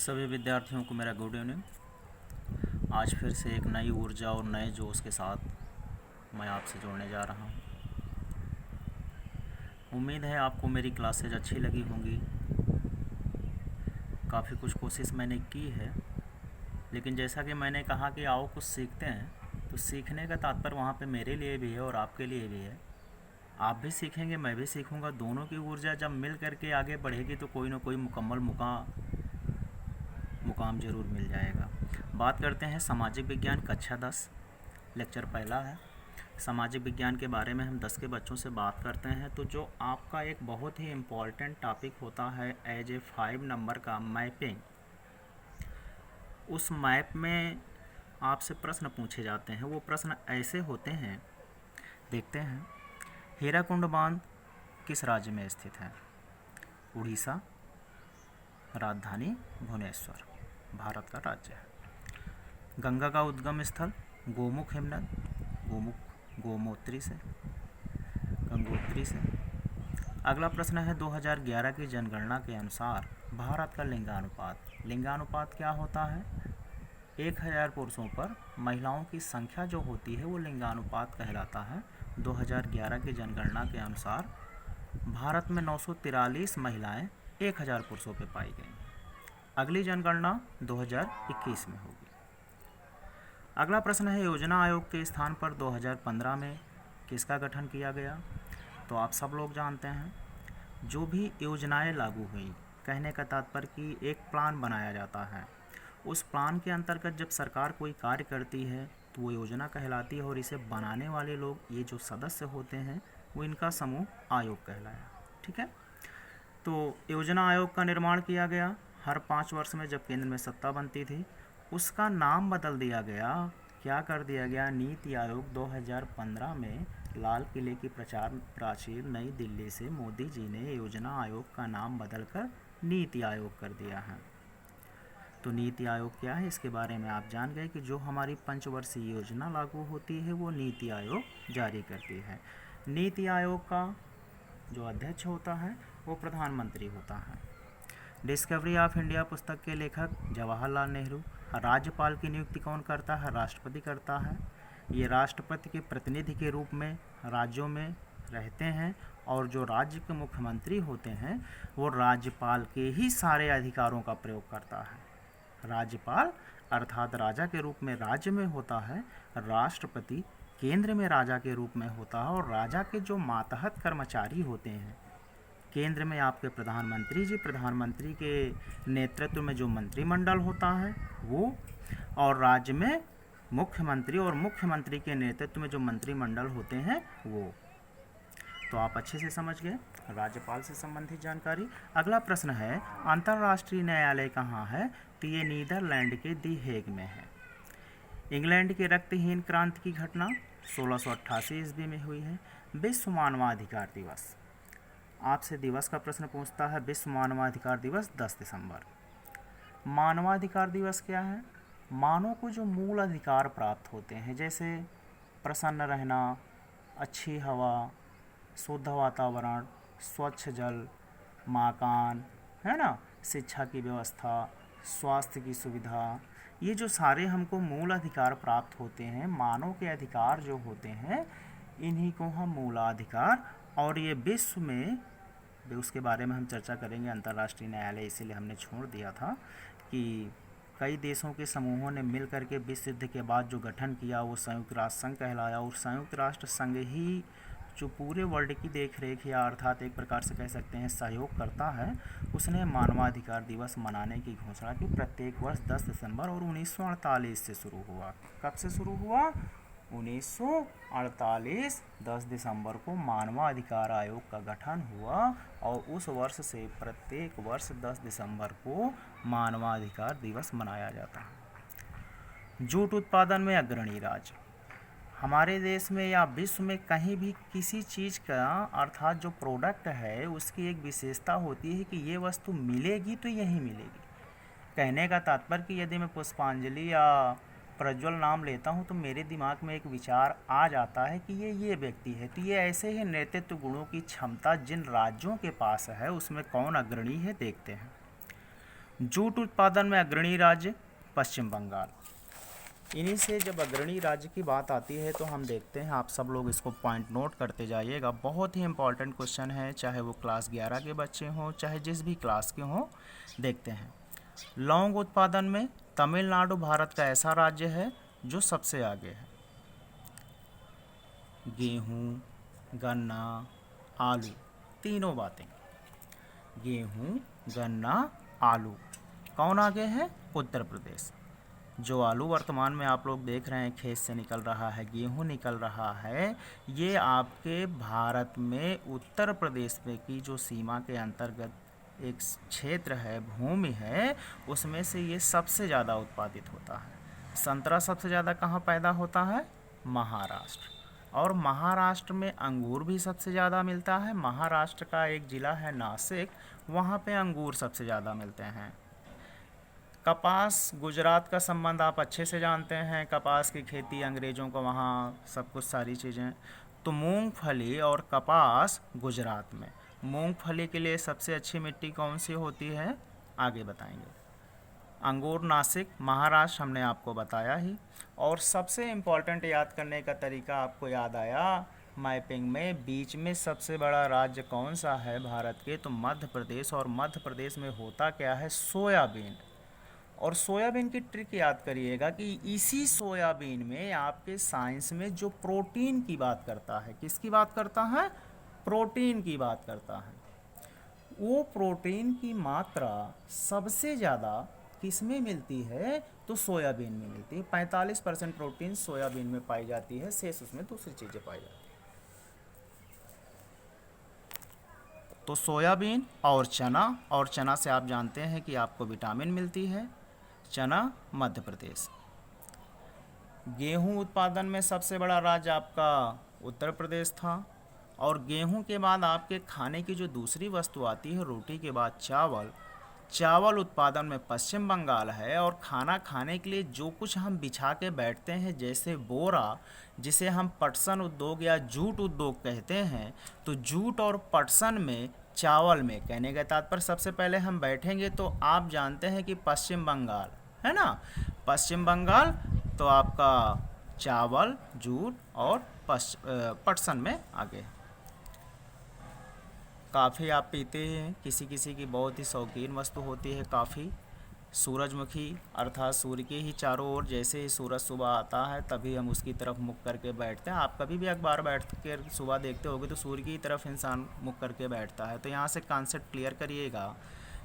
सभी विद्यार्थियों को मेरा गुड इवनिंग। आज फिर से एक नई ऊर्जा और नए जोश के साथ मैं आपसे जुड़ने जा रहा हूँ। उम्मीद है आपको मेरी क्लासेज अच्छी लगी होंगी। काफ़ी कुछ कोशिश मैंने की है, लेकिन जैसा कि मैंने कहा कि आओ कुछ सीखते हैं, तो सीखने का तात्पर्य वहाँ पे मेरे लिए भी है और आपके लिए भी है। आप भी सीखेंगे, मैं भी सीखूँगा। दोनों की ऊर्जा जब मिल करके आगे बढ़ेगी तो कोई ना कोई मुकम्मल मुकाम ज़रूर मिल जाएगा। बात करते हैं सामाजिक विज्ञान कक्षा 10, लेक्चर पहला है। सामाजिक विज्ञान के बारे में हम 10 के बच्चों से बात करते हैं। तो जो आपका एक बहुत ही इम्पॉर्टेंट टॉपिक होता है एज ए 5 नंबर का मैपिंग, उस मैप में आपसे प्रश्न पूछे जाते हैं। वो प्रश्न ऐसे होते हैं, देखते हैं। हीराकुंड बांध किस राज्य में स्थित है? उड़ीसा। राजधानी भुवनेश्वर, भारत का राज्य है। गंगा का उद्गम स्थल गोमुख हिमनद, गोमूत्री से, गंगोत्री से। अगला प्रश्न है 2011 की जनगणना के अनुसार भारत का लिंगानुपात क्या होता है? 1000 पुरुषों पर महिलाओं की संख्या जो होती है वो लिंगानुपात कहलाता है। 2011 की जनगणना के अनुसार भारत में 943 महिलाएं 1000 पुरुषों पर पाई गई। अगली जनगणना 2021 में होगी। अगला प्रश्न है योजना आयोग के स्थान पर 2015 में किसका गठन किया गया? तो आप सब लोग जानते हैं, जो भी योजनाएं लागू हुई, कहने का तात्पर्य कि एक प्लान बनाया जाता है। उस प्लान के अंतर्गत जब सरकार कोई कार्य करती है तो वो योजना कहलाती है, और इसे बनाने वाले लोग, ये जो सदस्य होते हैं, वो इनका समूह आयोग कहलाया। ठीक है, तो योजना आयोग का निर्माण किया गया। हर 5 वर्ष में जब केंद्र में सत्ता बनती थी, उसका नाम बदल दिया गया। क्या कर दिया गया? नीति आयोग। 2015 में लाल किले की प्रचार प्राचीर नई दिल्ली से मोदी जी ने योजना आयोग का नाम बदलकर नीति आयोग कर दिया है। तो नीति आयोग क्या है, इसके बारे में आप जान गए कि जो हमारी पंचवर्षीय योजना लागू होती है वो नीति आयोग जारी करती है। नीति आयोग का जो अध्यक्ष होता है वो प्रधानमंत्री होता है। डिस्कवरी ऑफ इंडिया पुस्तक के लेखक जवाहरलाल नेहरू। राज्यपाल की नियुक्ति कौन करता है? राष्ट्रपति करता है। ये राष्ट्रपति के प्रतिनिधि के रूप में राज्यों में रहते हैं, और जो राज्य के मुख्यमंत्री होते हैं वो राज्यपाल के ही सारे अधिकारों का प्रयोग करता है। राज्यपाल अर्थात राजा के रूप में राज्य में होता है, राष्ट्रपति केंद्र में राजा के रूप में होता है, और राजा के जो मातहत कर्मचारी होते हैं, केंद्र में आपके प्रधानमंत्री जी, प्रधानमंत्री के नेतृत्व में जो मंत्रिमंडल होता है वो, और राज्य में मुख्यमंत्री, और मुख्यमंत्री के नेतृत्व में जो मंत्रिमंडल होते हैं वो। तो आप अच्छे से समझ गए राज्यपाल से संबंधित जानकारी। अगला प्रश्न है अंतर्राष्ट्रीय न्यायालय कहाँ है? तो ये नीदरलैंड के दी हेग में है। इंग्लैंड के रक्तहीन क्रांति की घटना 1688 ईस्वी में हुई है। विश्व मानवाधिकार दिवस, आपसे दिवस का प्रश्न पूछता है। विश्व मानवाधिकार दिवस 10 दिसंबर। मानवाधिकार दिवस क्या है? मानव को जो मूल अधिकार प्राप्त होते हैं, जैसे प्रसन्न रहना, अच्छी हवा, शुद्ध वातावरण, स्वच्छ जल, मकान, है ना, शिक्षा की व्यवस्था, स्वास्थ्य की सुविधा, ये जो सारे हमको मूल अधिकार प्राप्त होते हैं, मानव के अधिकार जो होते हैं, इन्हीं को हम मूलाधिकार, और ये विश्व में, उसके बारे में हम चर्चा करेंगे। अंतर्राष्ट्रीय न्यायालय इसीलिए हमने छोड़ दिया था कि कई देशों के समूहों ने मिल करके विश्व युद्ध के बाद जो गठन किया वो संयुक्त राष्ट्र संघ कहलाया, और संयुक्त राष्ट्र संघ ही जो पूरे वर्ल्ड की देख रेख, या अर्थात एक प्रकार से कह सकते हैं सहयोग करता है, उसने मानवाधिकार दिवस मनाने की घोषणा की प्रत्येक वर्ष 10 दिसंबर, और 1948 से शुरू हुआ। कब से शुरू हुआ? 1948 10 दिसंबर को मानवाधिकार आयोग का गठन हुआ, और उस वर्ष से प्रत्येक वर्ष 10 दिसंबर को मानवाधिकार दिवस मनाया जाता है। जूट उत्पादन में अग्रणी राज्य, हमारे देश में या विश्व में कहीं भी किसी चीज़ का, अर्थात जो प्रोडक्ट है उसकी एक विशेषता होती है कि ये वस्तु मिलेगी तो यहीं मिलेगी। कहने का तात्पर्य कि यदि मैं पुष्पांजलि या प्रज्वल नाम लेता हूँ तो मेरे दिमाग में एक विचार आ जाता है कि ये व्यक्ति है। तो ये ऐसे ही नेतृत्व गुणों की क्षमता जिन राज्यों के पास है उसमें कौन अग्रणी है देखते हैं। जूट उत्पादन में अग्रणी राज्य पश्चिम बंगाल। इन्हीं से जब अग्रणी राज्य की बात आती है तो हम देखते हैं, आप सब लोग इसको पॉइंट नोट करते जाइएगा, बहुत ही इंपॉर्टेंट क्वेश्चन है, चाहे वो क्लास 11 के बच्चे हों चाहे जिस भी क्लास के हों। देखते हैं, लौंग उत्पादन में तमिलनाडु भारत का ऐसा राज्य है जो सबसे आगे है। गेहूँ, गन्ना, आलू, तीनों बातें, गेहूँ, गन्ना, आलू, कौन आगे है? उत्तर प्रदेश। जो आलू वर्तमान में आप लोग देख रहे हैं खेत से निकल रहा है, गेहूं निकल रहा है, ये आपके भारत में उत्तर प्रदेश में की जो सीमा के अंतर्गत एक क्षेत्र है, भूमि है, उसमें से ये सबसे ज़्यादा उत्पादित होता है। संतरा सबसे ज़्यादा कहाँ पैदा होता है? महाराष्ट्र। और महाराष्ट्र में अंगूर भी सबसे ज़्यादा मिलता है। महाराष्ट्र का एक ज़िला है नासिक, वहाँ पे अंगूर सबसे ज़्यादा मिलते हैं। कपास, गुजरात का संबंध आप अच्छे से जानते हैं, कपास की खेती अंग्रेज़ों को वहाँ सब कुछ सारी चीज़ें। तो मूंगफली और कपास गुजरात में। मूंगफली के लिए सबसे अच्छी मिट्टी कौन सी होती है? आगे बताएंगे। अंगूर नासिक, महाराष्ट्र, हमने आपको बताया ही। और सबसे इम्पॉर्टेंट याद करने का तरीका आपको याद आया मैपिंग में, बीच में सबसे बड़ा राज्य कौन सा है भारत के? तो मध्य प्रदेश। और मध्य प्रदेश में होता क्या है? सोयाबीन। और सोयाबीन की ट्रिक याद करिएगा कि इसी सोयाबीन में आपके साइंस में जो प्रोटीन की बात करता है, किसकी बात करता है? प्रोटीन की बात करता है। वो प्रोटीन की मात्रा सबसे ज़्यादा किस में मिलती है? तो सोयाबीन में मिलती है। 45% प्रोटीन सोयाबीन में पाई जाती है, शेष उसमें दूसरी चीज़ें पाई जाती है। तो सोयाबीन और चना से आप जानते हैं कि आपको विटामिन मिलती है। चना मध्य प्रदेश। गेहूं उत्पादन में सबसे बड़ा राज्य आपका उत्तर प्रदेश था। और गेहूं के बाद आपके खाने की जो दूसरी वस्तु आती है, रोटी के बाद चावल, चावल उत्पादन में पश्चिम बंगाल है। और खाना खाने के लिए जो कुछ हम बिछा के बैठते हैं, जैसे बोरा, जिसे हम पटसन उद्योग या जूट उद्योग कहते हैं, तो जूट और पटसन में, चावल में, कहने का तात्पर्य सबसे पहले हम बैठेंगे तो आप जानते हैं कि पश्चिम बंगाल है ना, पश्चिम बंगाल, तो आपका चावल, जूट और पटसन में आगे। काफ़ी आप पीते हैं, किसी किसी की बहुत ही शौकीन वस्तु होती है काफ़ी। सूरजमुखी अर्थात सूर्य के ही चारों ओर जैसे ही सूरज सुबह आता है तभी हम उसकी तरफ मुख करके बैठते हैं। आप कभी भी अखबार बैठ कर सुबह देखते होगे तो सूर्य की तरफ इंसान मुख करके बैठता है। तो यहाँ से कॉन्सेप्ट क्लियर करिएगा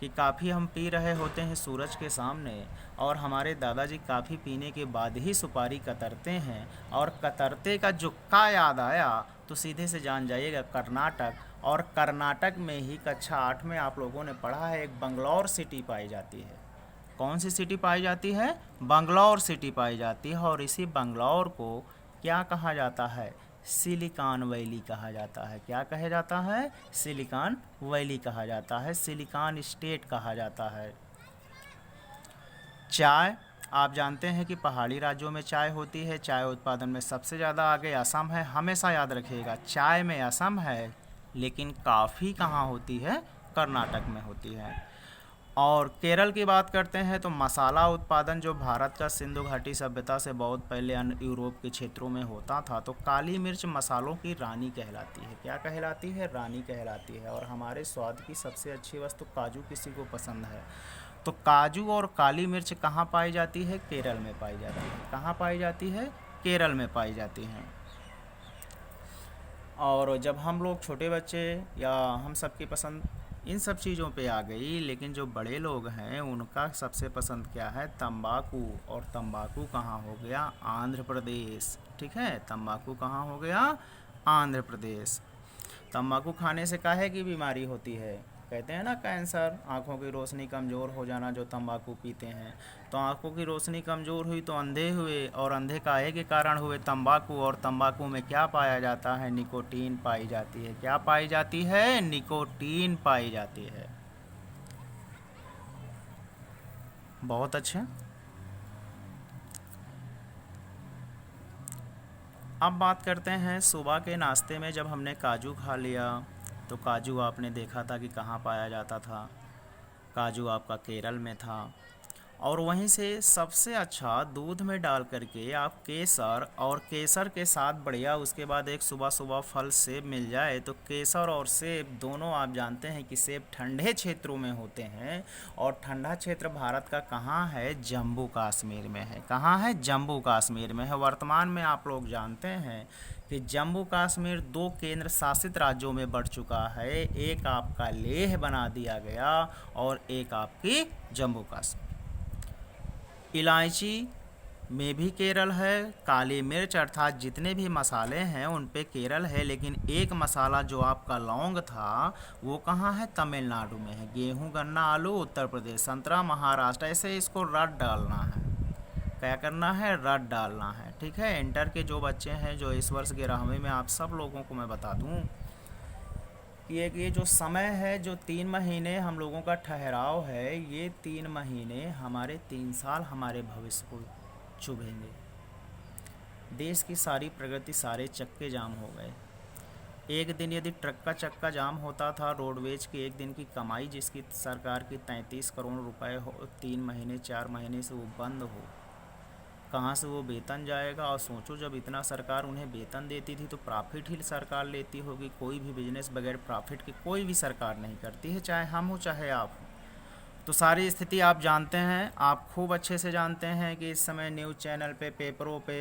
कि काफ़ी हम पी रहे होते हैं सूरज के सामने, और हमारे दादाजी काफ़ी पीने के बाद ही सुपारी कतरते हैं। और कतरते का जो का याद आया तो सीधे से जान जाइएगा कर्नाटक। और कर्नाटक में ही कक्षा 8 में आप लोगों ने पढ़ा है, एक बंगलौर सिटी पाई जाती है। कौन सी सिटी पाई जाती है? बंगलौर सिटी पाई जाती है। और इसी बंगलौर को क्या कहा जाता है? सिलिकॉन वैली कहा जाता है। क्या कहा जाता है? सिलिकॉन वैली कहा जाता है, सिलिकॉन स्टेट कहा जाता है। चाय, आप जानते हैं कि पहाड़ी राज्यों में चाय होती है। चाय उत्पादन में सबसे ज़्यादा आगे असम है। हमेशा याद रखिएगा, चाय में असम है, लेकिन कॉफ़ी कहाँ होती है? कर्नाटक में होती है। और केरल की बात करते हैं तो मसाला उत्पादन जो भारत का सिंधु घाटी सभ्यता से बहुत पहले अन्य यूरोप के क्षेत्रों में होता था, तो काली मिर्च मसालों की रानी कहलाती है। क्या कहलाती है? रानी कहलाती है। और हमारे स्वाद की सबसे अच्छी वस्तु काजू किसी को पसंद है, तो काजू और काली मिर्च कहाँ पाई जाती है? केरल में पाई जाती है। कहाँ पाई जाती है? केरल में पाई जाती हैं। और जब हम लोग छोटे बच्चे या हम सबकी पसंद इन सब चीज़ों पे आ गई, लेकिन जो बड़े लोग हैं उनका सबसे पसंद क्या है? तंबाकू। और तंबाकू कहाँ हो गया? आंध्र प्रदेश। ठीक है, तंबाकू कहाँ हो गया? आंध्र प्रदेश। तंबाकू खाने से काहे की बीमारी होती है? कहते हैं ना कैंसर, आँखों की रोशनी कमज़ोर हो जाना जो तंबाकू पीते हैं। तो आँखों की रोशनी कमज़ोर हुई तो अंधे हुए, और अंधे काहे के कारण हुए? तंबाकू। और तंबाकू में क्या पाया जाता है? निकोटीन पाई जाती है। क्या पाई जाती है? निकोटीन पाई जाती है। बहुत अच्छे। अब बात करते हैं सुबह के नाश्ते में जब हमने काजू खा लिया, तो काजू आपने देखा था कि कहाँ पाया जाता था? काजू आपका केरल में था। और वहीं से सबसे अच्छा दूध में डाल करके आप केसर, और केसर के साथ बढ़िया उसके बाद एक सुबह सुबह फल सेब मिल जाए, तो केसर और सेब दोनों आप जानते हैं कि सेब ठंडे क्षेत्रों में होते हैं, और ठंडा क्षेत्र भारत का कहाँ है? जम्मू कश्मीर में है। कहाँ है? जम्मू कश्मीर में है। वर्तमान में आप लोग जानते हैं कि जम्मू कश्मीर 2 केंद्र शासित राज्यों में बढ़ चुका है। एक आपका लेह बना दिया गया और एक आपकी जम्मू कश्मीर। इलायची में भी केरल है, काली मिर्च अर्थात जितने भी मसाले हैं उन पे केरल है, लेकिन एक मसाला जो आपका लौंग था वो कहाँ है? तमिलनाडु में है। गेहूं, गन्ना, आलू उत्तर प्रदेश, संतरा महाराष्ट्र। ऐसे इसको रट डालना है। क्या करना है? रट डालना है। ठीक है। इंटर के जो बच्चे हैं जो इस वर्ष 11वीं में, आप सब लोगों को मैं बता दूं कि एक ये जो समय है, जो 3 महीने हम लोगों का ठहराव है, ये 3 महीने हमारे 3 साल हमारे भविष्य को चुभेंगे। देश की सारी प्रगति, सारे चक्के जाम हो गए। एक दिन यदि ट्रक का चक्का जाम होता था, रोडवेज की एक दिन की कमाई जिसकी सरकार की 33 करोड़ रुपए हो, 3 महीने 4 महीने से वो बंद हो, कहाँ से वो वेतन जाएगा? और सोचो जब इतना सरकार उन्हें वेतन देती थी तो प्रॉफिट ही सरकार लेती होगी। कोई भी बिजनेस बगैर प्रॉफिट के कोई भी सरकार नहीं करती है, चाहे हम हो चाहे आप हो। तो सारी स्थिति आप जानते हैं, आप खूब अच्छे से जानते हैं कि इस समय न्यूज़ चैनल पे, पेपरों पे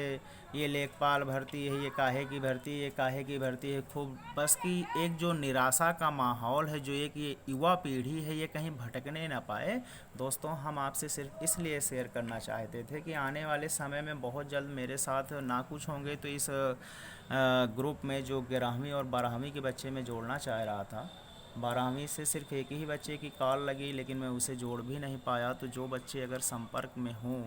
ये लेखपाल भर्ती है, ये काहे की भर्ती, ये काहे की भर्ती है, खूब बस की एक जो निराशा का माहौल है, जो एक ये युवा पीढ़ी है, ये कहीं भटकने ना पाए। दोस्तों, हम आपसे सिर्फ इसलिए शेयर करना चाहते थे कि आने वाले समय में बहुत जल्द मेरे साथ ना कुछ होंगे तो इस ग्रुप में जो 11वीं और 12वीं के बच्चे मैं जोड़ना चाह रहा था, 12वीं से सिर्फ एक ही बच्चे की कॉल लगी, लेकिन मैं उसे जोड़ भी नहीं पाया। तो जो बच्चे अगर संपर्क में हों,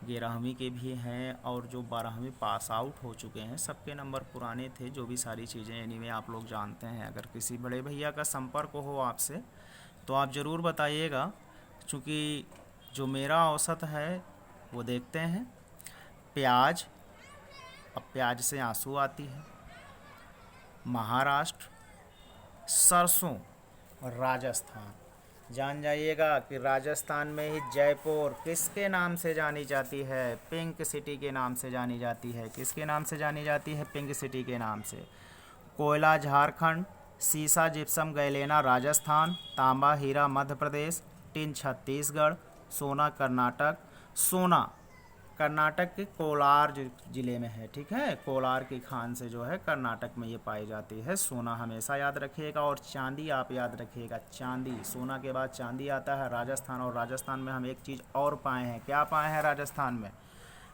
11वीं के भी हैं और जो 12वीं पास आउट हो चुके हैं, सबके नंबर पुराने थे, जो भी सारी चीज़ें एनीवे आप लोग जानते हैं। अगर किसी बड़े भैया का संपर्क हो आपसे तो आप ज़रूर बताइएगा, चूँकि जो मेरा औसत है वो देखते हैं। प्याज, अब प्याज से आंसू आती है। महाराष्ट्र, सरसों, राजस्थान। जान जाइएगा कि राजस्थान में ही जयपुर किसके नाम से जानी जाती है? पिंक सिटी के नाम से जानी जाती है। किसके नाम से जानी जाती है? पिंक सिटी के नाम से। कोयला झारखंड, सीसा जिप्सम गैलेना राजस्थान, तांबा हीरा मध्य प्रदेश, टिन छत्तीसगढ़, सोना कर्नाटक। सोना कर्नाटक के कोलार ज़िले में है। ठीक है। कोलार की खान से जो है कर्नाटक में ये पाई जाती है। सोना हमेशा याद रखिएगा। और चांदी आप याद रखिएगा, चांदी, सोना के बाद चांदी आता है राजस्थान। और राजस्थान में हम एक चीज़ और पाए हैं। क्या पाए हैं राजस्थान में?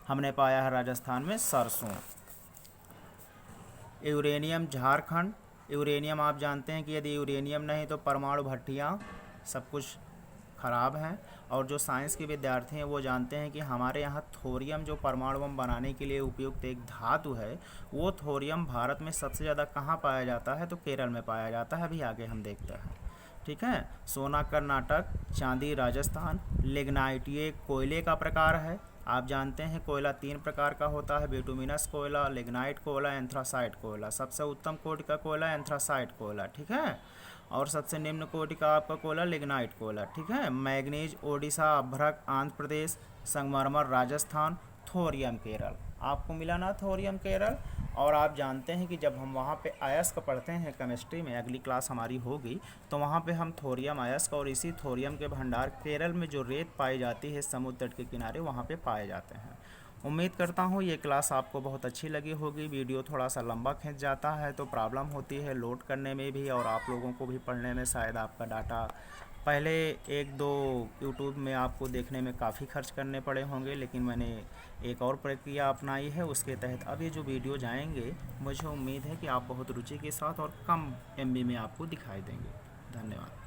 हमने पाया है राजस्थान में सरसों। यूरेनियम झारखंड। यूरेनियम आप जानते हैं कि यदि यूरेनियम नहीं तो परमाणु भट्टियाँ सब कुछ ख़राब हैं। और जो साइंस के विद्यार्थी हैं वो जानते हैं कि हमारे यहाँ थोरियम जो परमाणु बम बनाने के लिए उपयुक्त एक धातु है, वो थोरियम भारत में सबसे ज़्यादा कहाँ पाया जाता है? तो केरल में पाया जाता है। अभी आगे हम देखते हैं। ठीक है। सोना कर्नाटक, चांदी राजस्थान, लिग्नाइट ये कोयले का प्रकार है। आप जानते हैं कोयला 3 प्रकार का होता है, बिटुमिनस कोयला, लिग्नाइट कोयला, एंथ्रासाइट कोयला। सबसे उत्तम कोटि का कोयला एंथ्रासाइट कोयला। ठीक है। और सबसे निम्न कोटि का आपका कोयला लिग्नाइट कोयला। ठीक है। मैग्नीज ओडिशा, अभ्रक आंध्र प्रदेश, संगमरमर राजस्थान, थोरियम केरल। आपको मिला ना थोरियम केरल। और आप जानते हैं कि जब हम वहाँ पे अयस्क पढ़ते हैं केमिस्ट्री में, अगली क्लास हमारी होगी, तो वहाँ पे हम थोरियम अयस्क और इसी थोरियम के भंडार केरल में जो रेत पाई जाती है समुद्र तट के किनारे, वहाँ पे पाए जाते हैं। उम्मीद करता हूँ ये क्लास आपको बहुत अच्छी लगी होगी। वीडियो थोड़ा सा लंबा खींच जाता है तो प्रॉब्लम होती है लोड करने में भी, और आप लोगों को भी पढ़ने में शायद आपका डाटा पहले 1-2 यूट्यूब में आपको देखने में काफ़ी खर्च करने पड़े होंगे, लेकिन मैंने एक और प्रक्रिया अपनाई है। उसके तहत अब ये जो वीडियो जाएंगे, मुझे उम्मीद है कि आप बहुत रुचि के साथ और कम MB में आपको दिखाई देंगे। धन्यवाद।